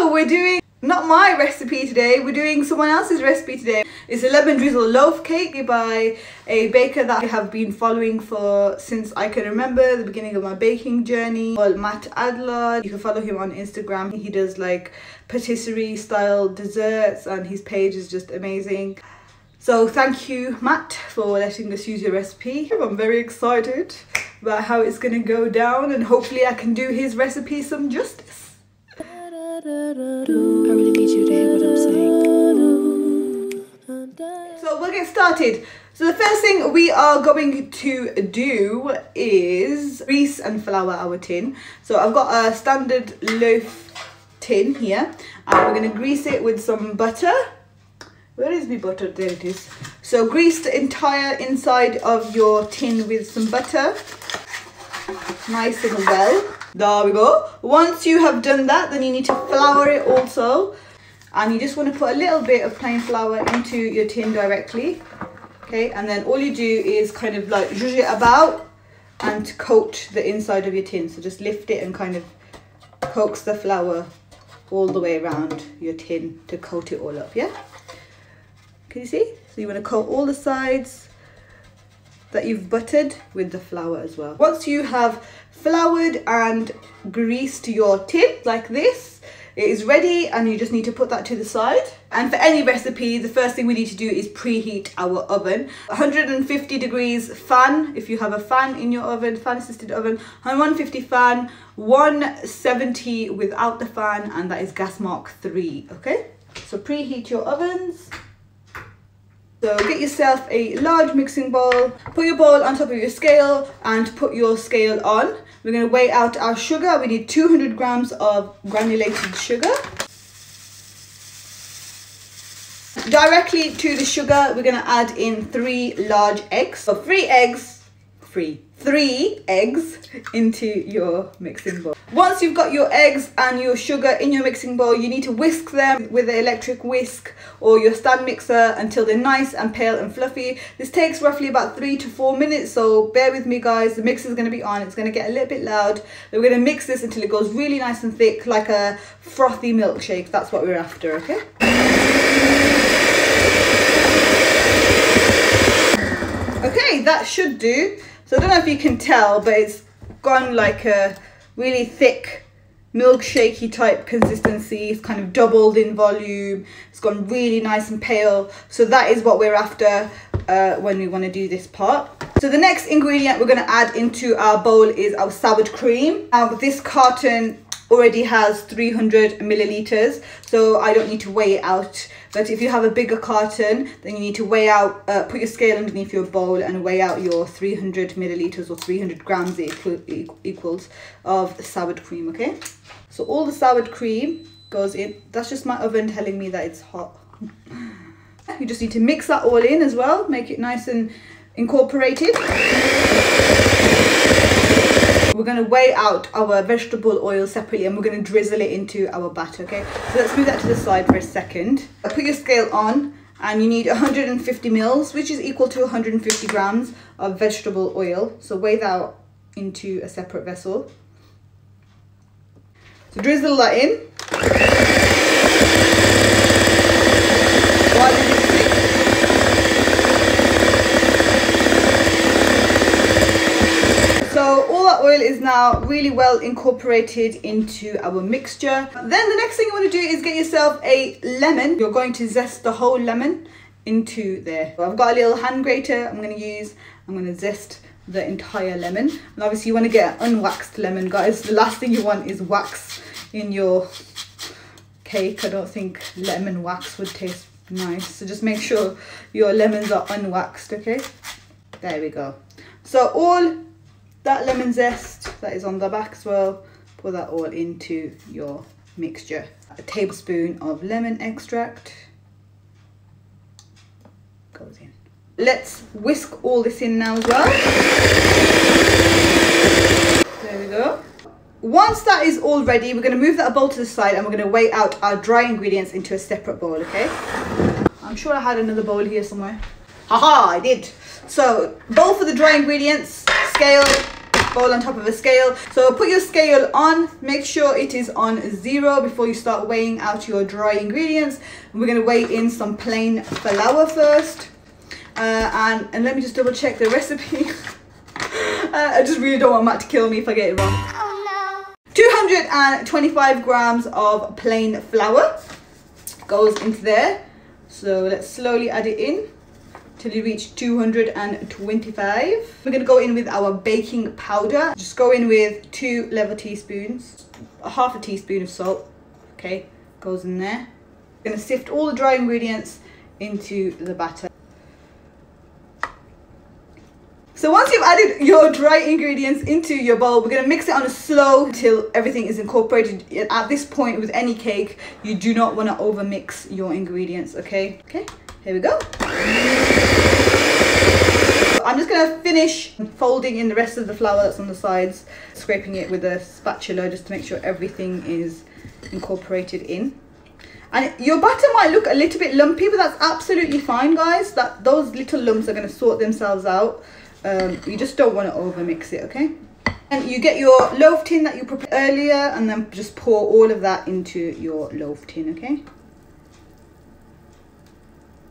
So we're doing not my recipe today, we're doing someone else's recipe today. It's a lemon drizzle loaf cake by a baker that I have been following since I can remember, the beginning of my baking journey, called Matt Adlards. You can follow him on Instagram. He does like patisserie style desserts and his page is just amazing. So thank you, Matt, for letting us use your recipe. I'm very excited about how it's going to go down and hopefully I can do his recipe some justice. I really need you to hear what I'm saying. So we'll get started. So the first thing we are going to do is grease and flour our tin. So I've got a standard loaf tin here and we're going to grease it with some butter. Where is my butter? There it is. So grease the entire inside of your tin with some butter. Nice and well. There we go. Once you have done that, then you need to flour it also. And you just want to put a little bit of plain flour into your tin directly. Okay, and then all you do is kind of like zhuzh it about and coat the inside of your tin. So just lift it and kind of coax the flour all the way around your tin to coat it all up, yeah? Can you see? So you want to coat all the sides that you've buttered with the flour as well. Once you have floured and greased your tin like this, it is ready and you just need to put that to the side. And for any recipe, the first thing we need to do is preheat our oven. 150 degrees fan, if you have a fan in your oven, fan assisted oven, 150 fan, 170 without the fan, and that is gas mark 3, okay? So preheat your ovens. So get yourself a large mixing bowl, put your bowl on top of your scale and put your scale on. We're going to weigh out our sugar. We need 200 grams of granulated sugar. Directly to the sugar, we're going to add in 3 large eggs. So 3 eggs into your mixing bowl. Once you've got your eggs and your sugar in your mixing bowl, you need to whisk them with an electric whisk or your stand mixer until they're nice and pale and fluffy. This takes roughly about 3 to 4 minutes, so bear with me guys. The mixer is going to be on, it's going to get a little bit loud. We're going to mix this until it goes really nice and thick, like a frothy milkshake. That's what we're after, okay? Okay, that should do. So I don't know if you can tell, but it's gone like a really thick milkshakey type consistency. It's kind of doubled in volume. It's gone really nice and pale. So that is what we're after when we want to do this part. So the next ingredient we're going to add into our bowl is our sour cream. Now this carton already has 300 milliliters, so I don't need to weigh it out. But if you have a bigger carton, then you need to weigh out, put your scale underneath your bowl and weigh out your 300 milliliters or 300 grams equals of sour cream, okay? So all the sour cream goes in. That's just my oven telling me that it's hot. You just need to mix that all in as well, make it nice and incorporated. We're going to weigh out our vegetable oil separately and we're going to drizzle it into our batter, okay? So let's move that to the side for a second. Put your scale on and you need 150 mils, which is equal to 150 grams of vegetable oil. So weigh that out into a separate vessel. So drizzle that in. While it is thick. So all that oil is now really well incorporated into our mixture. Then the next thing you want to do is get yourself a lemon. You're going to zest the whole lemon into there. So I've got a little hand grater I'm going to zest the entire lemon. And obviously you want to get an unwaxed lemon, guys. The last thing you want is wax in your cake. I don't think lemon wax would taste nice. So just make sure your lemons are unwaxed, okay? There we go. So all that lemon zest that is on the back as well, pour that all into your mixture. A tablespoon of lemon extract goes in. Let's whisk all this in now as well. There we go. Once that is all ready, we're going to move that bowl to the side and we're going to weigh out our dry ingredients into a separate bowl, okay? I'm sure I had another bowl here somewhere. Haha, I did. So, bowl for the dry ingredients, scale, bowl on top of a scale. So put your scale on, make sure it is on 0 before you start weighing out your dry ingredients. We're going to weigh in some plain flour first. And let me just double check the recipe. I just really don't want Matt to kill me if I get it wrong. Oh no. 225 grams of plain flour goes into there. So let's slowly add it in till you reach 225. We're going to go in with our baking powder. Just go in with 2 level teaspoons, half a teaspoon of salt. Okay, goes in there. We're going to sift all the dry ingredients into the batter. So once you've added your dry ingredients into your bowl, we're going to mix it on a slow until everything is incorporated. At this point with any cake, you do not want to over mix your ingredients, okay? Okay, here we go. I'm just going to finish folding in the rest of the flour that's on the sides, scraping it with a spatula just to make sure everything is incorporated in. And your batter might look a little bit lumpy, but that's absolutely fine, guys. Those little lumps are going to sort themselves out. You just don't want to over mix it, okay? And you get your loaf tin that you prepared earlier and then just pour all of that into your loaf tin, okay?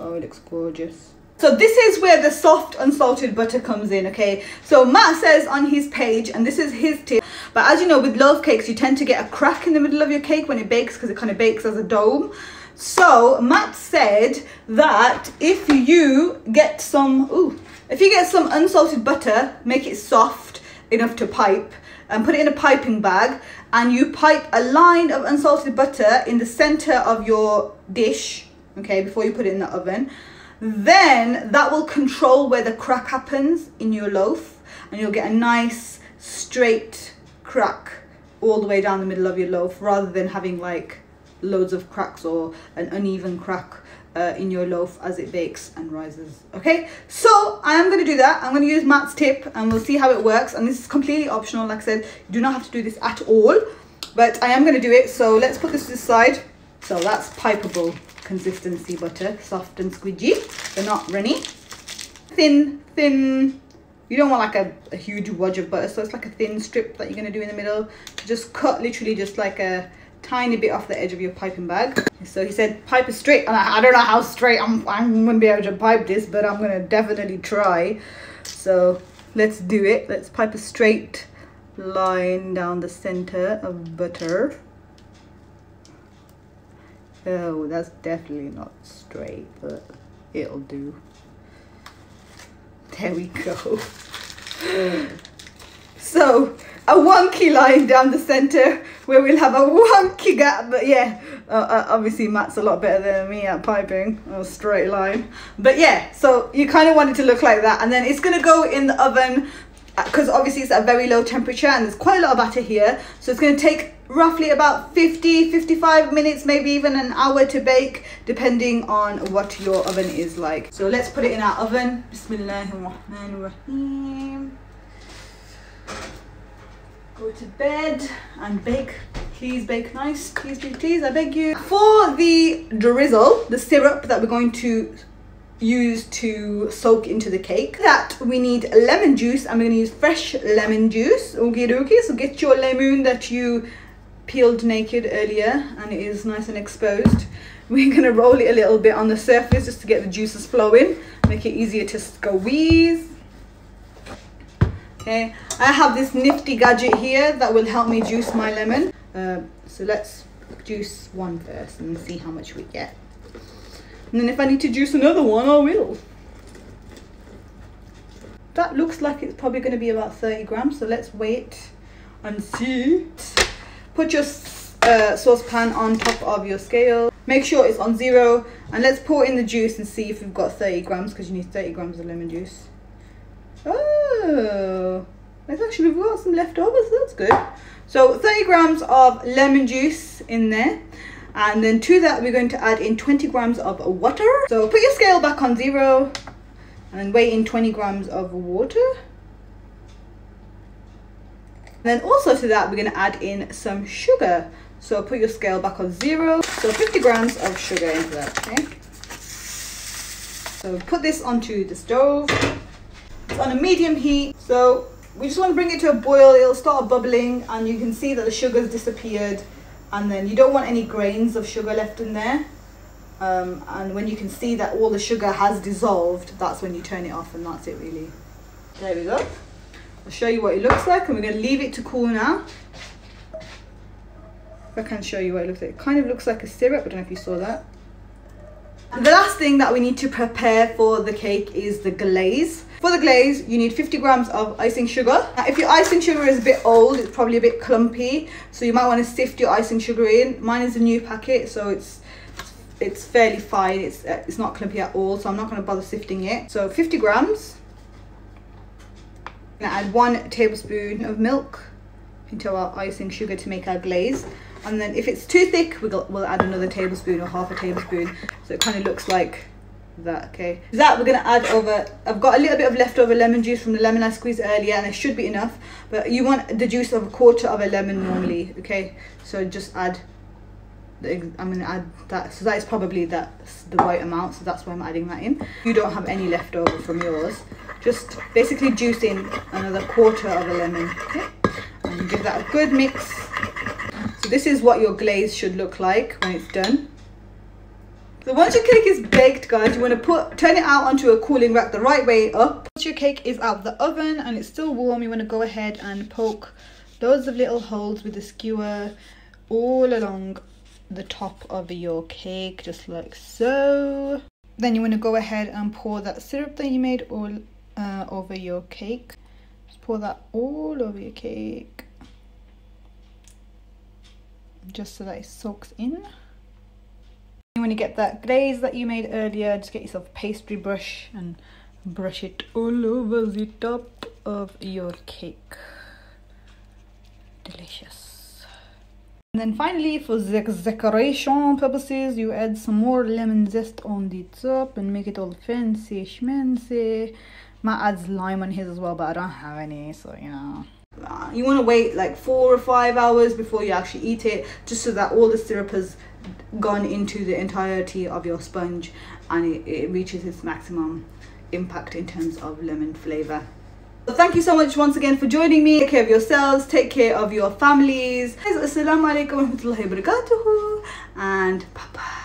Oh, it looks gorgeous. So this is where the soft unsalted butter comes in, okay? So Matt says on his page, and this is his tip, but as you know, with loaf cakes, you tend to get a crack in the middle of your cake when it bakes because it kind of bakes as a dome. So Matt said that if you get some, unsalted butter, make it soft enough to pipe and put it in a piping bag, and you pipe a line of unsalted butter in the center of your dish, okay, before you put it in the oven, then that will control where the crack happens in your loaf, and you'll get a nice straight crack all the way down the middle of your loaf, rather than having like loads of cracks or an uneven crack in your loaf as it bakes and rises. Okay, so I am going to do that. I'm going to use Matt's tip and we'll see how it works, and this is completely optional. Like I said, you do not have to do this at all, but I am going to do it. So let's put this to the side. So that's pipeable consistency butter, soft and squidgy, they're not runny. Thin, you don't want like a huge wodge of butter, so it's like a thin strip that you're going to do in the middle. Just cut literally just like a tiny bit off the edge of your piping bag. So he said pipe it straight, and I don't know how straight I'm gonna be able to pipe this, but I'm gonna definitely try. So let's do it. Let's pipe a straight line down the center of butter. Oh, that's definitely not straight, but it'll do. There we go. So a wonky line down the center where we'll have a wonky gap, but yeah, obviously Matt's a lot better than me at piping a straight line. But yeah, so you kind of want it to look like that, and then it's going to go in the oven because obviously it's at a very low temperature and there's quite a lot of batter here, so it's going to take roughly about 55 minutes, maybe even an hour to bake, depending on what your oven is like. So let's put it in our oven. Bismillahirrahmanirrahim. Go to bed and bake. Please bake nice. Please, please, please, I beg you. For the drizzle, the syrup that we're going to use to soak into the cake, that we need lemon juice, and we're going to use fresh lemon juice. Okay, so get your lemon that you peeled naked earlier and it is nice and exposed. We're going to roll it a little bit on the surface just to get the juices flowing, make it easier to squeeze. Okay, I have this nifty gadget here that will help me juice my lemon. So let's juice one first and see how much we get. And then if I need to juice another one, I will. That looks like it's probably going to be about 30 grams. So let's wait and see. Put your saucepan on top of your scale. Make sure it's on 0. And let's pour in the juice and see if we've got 30 grams, because you need 30 grams of lemon juice. Oh, let's actually, we've got some leftovers, so that's good. So 30 grams of lemon juice in there, and then to that we're going to add in 20 grams of water. So put your scale back on 0 and then weigh in 20 grams of water. And then also to that we're going to add in some sugar. So put your scale back on 0, so 50 grams of sugar into that. Okay, so put this onto the stove. It's on a medium heat, so we just want to bring it to a boil. It'll start bubbling and you can see that the sugar's disappeared, and then you don't want any grains of sugar left in there. And when you can see that all the sugar has dissolved, that's when you turn it off, and that's it really. There we go. I'll show you what it looks like, and we're going to leave it to cool now. If I can show you what it looks like. It kind of looks like a syrup. I don't know if you saw that. And the last thing that we need to prepare for the cake is the glaze. For the glaze, you need 50 grams of icing sugar. Now, if your icing sugar is a bit old, it's probably a bit clumpy, so you might want to sift your icing sugar in. Mine is a new packet, so it's fairly fine. It's not clumpy at all, so I'm not going to bother sifting it. So 50 grams. I'm going to add 1 tablespoon of milk into our icing sugar to make our glaze. And then if it's too thick, we'll add another tablespoon or half a tablespoon, so it kind of looks like that. Okay, that we're going to add over. I've got a little bit of leftover lemon juice from the lemon I squeezed earlier, and it should be enough, but you want the juice of a quarter of a lemon normally. Okay, so just add I'm going to add that, so that is probably the right amount, so that's why I'm adding that in. You don't have any leftover from yours, just basically juice in another quarter of a lemon. Okay, and give that a good mix. So this is what your glaze should look like when it's done. So once your cake is baked, guys, you want to turn it out onto a cooling rack the right way up. Once your cake is out of the oven and it's still warm, you want to go ahead and poke loads of little holes with the skewer all along the top of your cake, just like so. Then you want to go ahead and pour that syrup that you made all over your cake. Just pour that all over your cake, just so that it soaks in. You want to get that glaze that you made earlier, just get yourself a pastry brush and brush it all over the top of your cake. Delicious. And then finally, for the decoration purposes, you add some more lemon zest on the top and make it all fancy schmancy. Matt adds lime on his as well, but I don't have any, so you know. You want to wait like 4 or 5 hours before you actually eat it, just so that all the syrup has gone into the entirety of your sponge and it reaches its maximum impact in terms of lemon flavor. So thank you so much once again for joining me. Take care of yourselves, take care of your families. Assalamu alaikum wa rahmatullahi wa barakatuhu, and bye bye.